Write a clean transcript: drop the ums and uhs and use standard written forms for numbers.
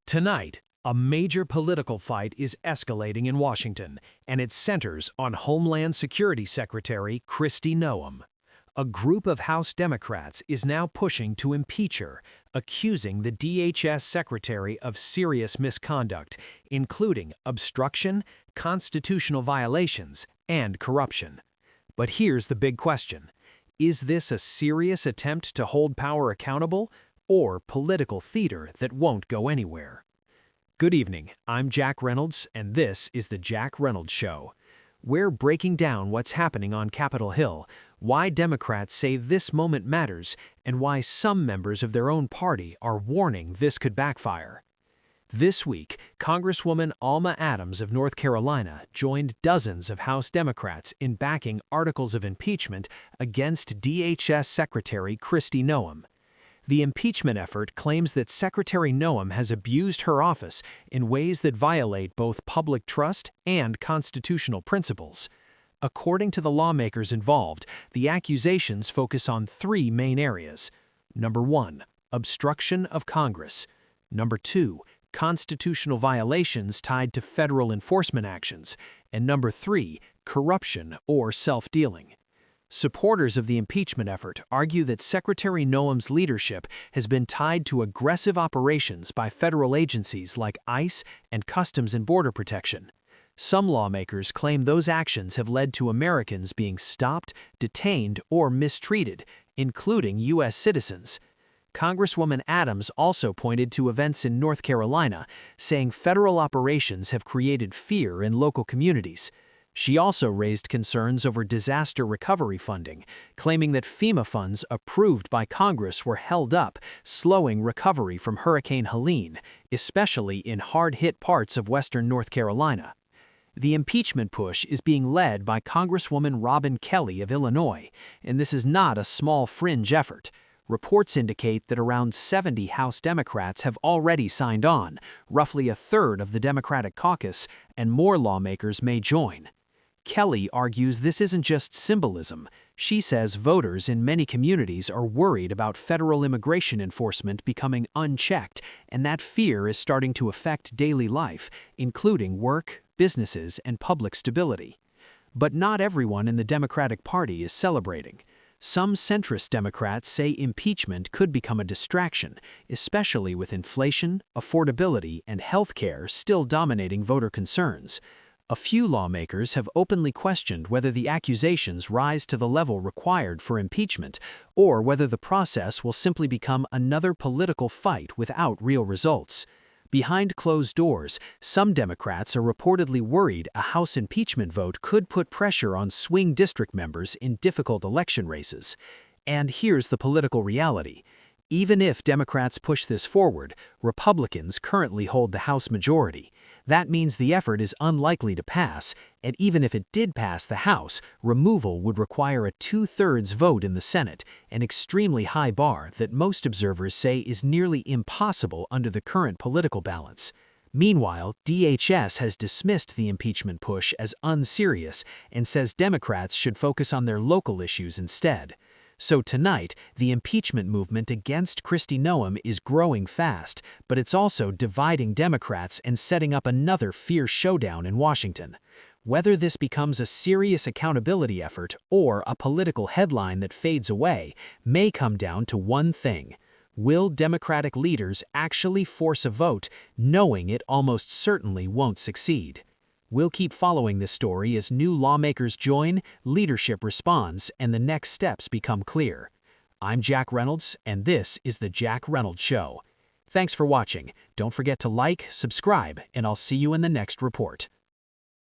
Tonight, a major political fight is escalating in Washington, and it centers on Homeland Security Secretary Kristi Noem. A group of House Democrats is now pushing to impeach her, accusing the DHS Secretary of serious misconduct, including obstruction, constitutional violations, and corruption. But here's the big question. Is this a serious attempt to hold power accountable, or political theater that won't go anywhere? Good evening, I'm Jack Reynolds, and this is The Jack Reynolds Show. We're breaking down what's happening on Capitol Hill, why Democrats say this moment matters, and why some members of their own party are warning this could backfire. This week, Congresswoman Alma Adams of North Carolina joined dozens of House Democrats in backing articles of impeachment against DHS Secretary Kristi Noem. The impeachment effort claims that Secretary Noem has abused her office in ways that violate both public trust and constitutional principles. According to the lawmakers involved, the accusations focus on three main areas. Number 1, obstruction of Congress. Number 2, constitutional violations tied to federal enforcement actions. And number 3, corruption or self-dealing. Supporters of the impeachment effort argue that Secretary Noem's leadership has been tied to aggressive operations by federal agencies like ICE and Customs and Border Protection. Some lawmakers claim those actions have led to Americans being stopped, detained, or mistreated, including U.S. citizens. Congresswoman Adams also pointed to events in North Carolina, saying federal operations have created fear in local communities. She also raised concerns over disaster recovery funding, claiming that FEMA funds approved by Congress were held up, slowing recovery from Hurricane Helene, especially in hard-hit parts of western North Carolina. The impeachment push is being led by Congresswoman Robin Kelly of Illinois, and this is not a small fringe effort. Reports indicate that around 70 House Democrats have already signed on, roughly a third of the Democratic caucus, and more lawmakers may join. Kelly argues this isn't just symbolism. She says voters in many communities are worried about federal immigration enforcement becoming unchecked, and that fear is starting to affect daily life, including work, businesses, and public stability. But not everyone in the Democratic Party is celebrating. Some centrist Democrats say impeachment could become a distraction, especially with inflation, affordability, and health care still dominating voter concerns. A few lawmakers have openly questioned whether the accusations rise to the level required for impeachment, or whether the process will simply become another political fight without real results. Behind closed doors, some Democrats are reportedly worried a House impeachment vote could put pressure on swing district members in difficult election races. And here's the political reality. Even if Democrats push this forward, Republicans currently hold the House majority. That means the effort is unlikely to pass, and even if it did pass the House, removal would require a 2/3 vote in the Senate, an extremely high bar that most observers say is nearly impossible under the current political balance. Meanwhile, DHS has dismissed the impeachment push as unserious and says Democrats should focus on their local issues instead. So tonight, the impeachment movement against Kristi Noem is growing fast, but it's also dividing Democrats and setting up another fierce showdown in Washington. Whether this becomes a serious accountability effort or a political headline that fades away may come down to one thing. Will Democratic leaders actually force a vote, knowing it almost certainly won't succeed? We'll keep following this story as new lawmakers join, leadership responds, and the next steps become clear. I'm Jack Reynolds, and this is The Jack Reynolds Show. Thanks for watching. Don't forget to like, subscribe, and I'll see you in the next report.